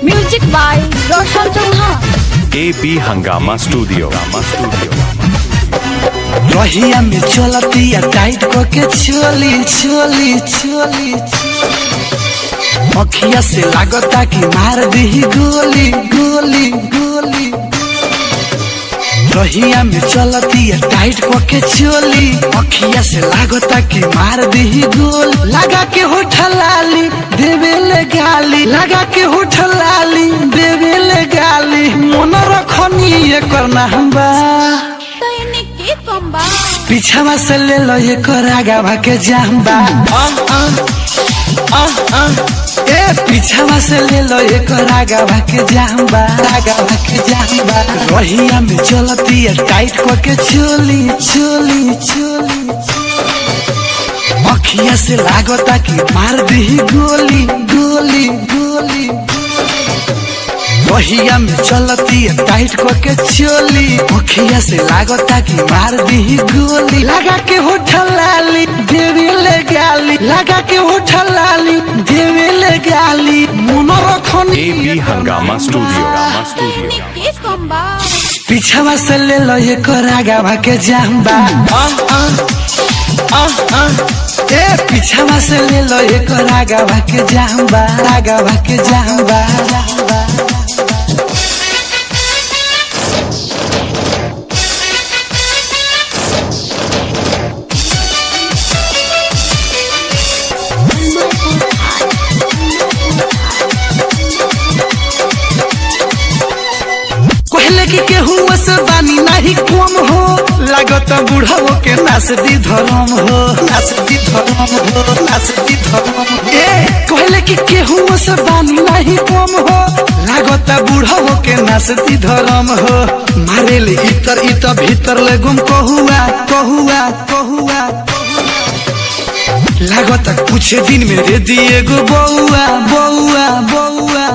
Music by Roshan Chauhan. AB Hungama studio. रहिया में चलतिया टाइट करके चली चली चली अखिया से लागता कि मार दी गोली गोली गोली। रहिया में चलतिया टाइट करके चली अखिया से लागता कि मार दी गोल। लगा के होठ लाली देवे ले गाली, लगा के होठ लाली देवे ले गाली। मन रखनी ये करना हम बा पीछावा से ले लो ये करागा भाके जाम्बा। ए पीछावा से ले लो ये करागा भाके जाम्बा, रागा भाके जाम्बा। रहिया में चलती है टाइट करके चोली चोली चोली अखिया से लागता कि मार दी गोली गोली गोली। रहिया में चलती है टाइट करके चोली अखिया से लागता कि मार दी गोली। लगा के होठ लाली देवे ले गाली, लगा के होठ लाली देवे ले गाली। मन रखनी AB हंगामा स्टूडियो। पीछावा से ले लो ये करागा भाके जाम्बा। ए पीछावा से ले लो ये करागा भाके जाम्बा, रागा भाके जाम्बा। कहले कि केहू से बानी नहीं कम हो, लागत बुढ़ाओ के नाच दी धर्म हो, नाच दी धर्म हो, नाच दी धर्म हो। ए कहले कि केहू से बानी नहीं कम हो, लागत बुढ़ाओ के नाच दी धर्म हो। मारे ले इतर इतर भीतर ले गुम कहुआ कहुआ कहुआ। लागत कुछ दिन में दे दिए गो बउआ बउआ बउआ।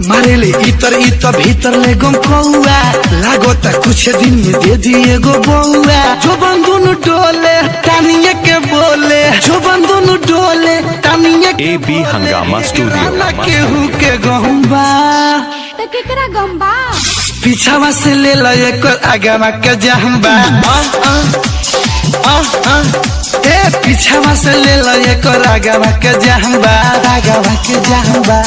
मारे ले इतर इतर भीतर ले गम कौआ, लागत कुछ दिन में दे दिए गो बउआ। जो बंदून डोले तानिए के बोले, जो बंदून डोले तानिए के AB हंगामा स्टूडियो। केहू के गहुंबा तो केकरा गंबा पीछावा से ले लो एक आगामा के जहंबा। ए पीछावा से ले लो एक आगामा के जहंबा, आगामा के जहंबा।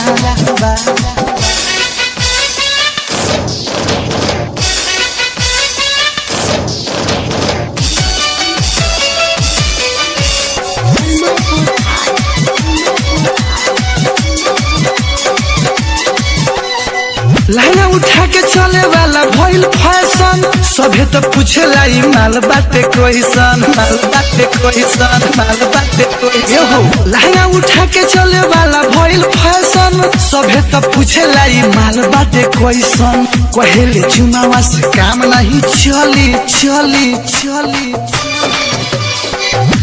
लहंगा उठा के चले वाला भइल फैशन, सभे तो पूछेला ई माल बाटे कोइसन, माल बाटे कोइसन, माल बाटे कोइसन। लहंगा उठा के चले वाला भइल फैशन, सभे तो पूछेला ई माल बाटे कोइसन। कहेले चुमावा से काम नहीं चली चली चली।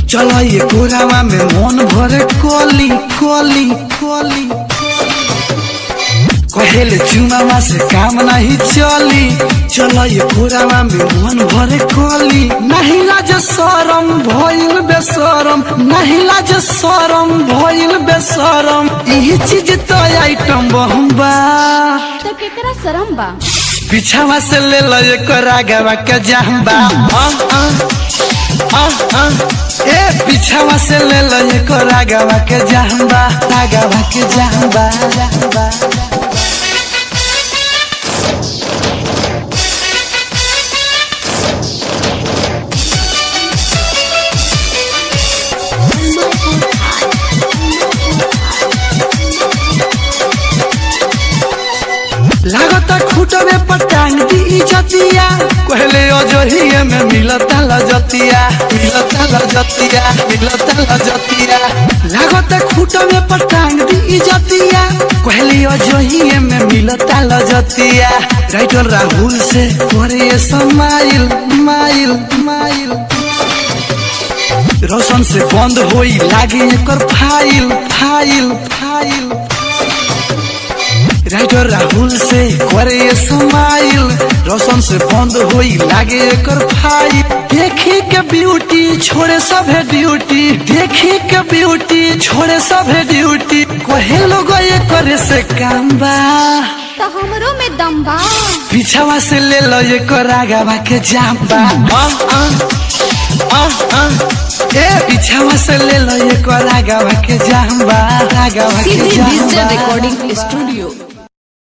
चलो ये कोरावा में मन भरे कोली कोली कोली। कहेले चुमावा से काम नहीं चली, चलो ये पुरावा में मन भरे कोली। नहीं लाज शरम भइल बेशरम, नहीं लाज शरम भइल बेशरम। यही चीज तो आइटम बहुबा तो केकरा शरम बा पीछावा से ले लो ये करागा के जाम्बा। ए पीछावा से ले लो ये करागा के जाम्बा, रागा के जाम्बा। लागता खूटवे पर टांग दी इज्जतिया, कहले अजहिए में मिलता लजतिया, मिलता लजतिया, मिलता लजतिया। लागता खूटवे पर टांग दी इज्जतिया, कहले अजहिए में मिलता लजतिया। राइटर राहुल से करे समाइल माइल माइल। रोशन से बंद होई लागे एकर file file file. Writer Rahul से करे समाइल रोशन से बंद होई लागे एकर फाइल देखी के ब्यूटी छोड़े सभे ड्यूटी देखी के ब्यूटी छोड़े सभे ड्यूटी कोहे लोग ये करे से काम बा तो हमरो में दम बा पीछावा से ले लो ये कोरागावा के जाम्बा ए पीछावा से ले लो ये कोरागावा के जाम्बा रागावा के सीधी जाम्बा डिजिटल रिकॉर्डिंग स्टूडियो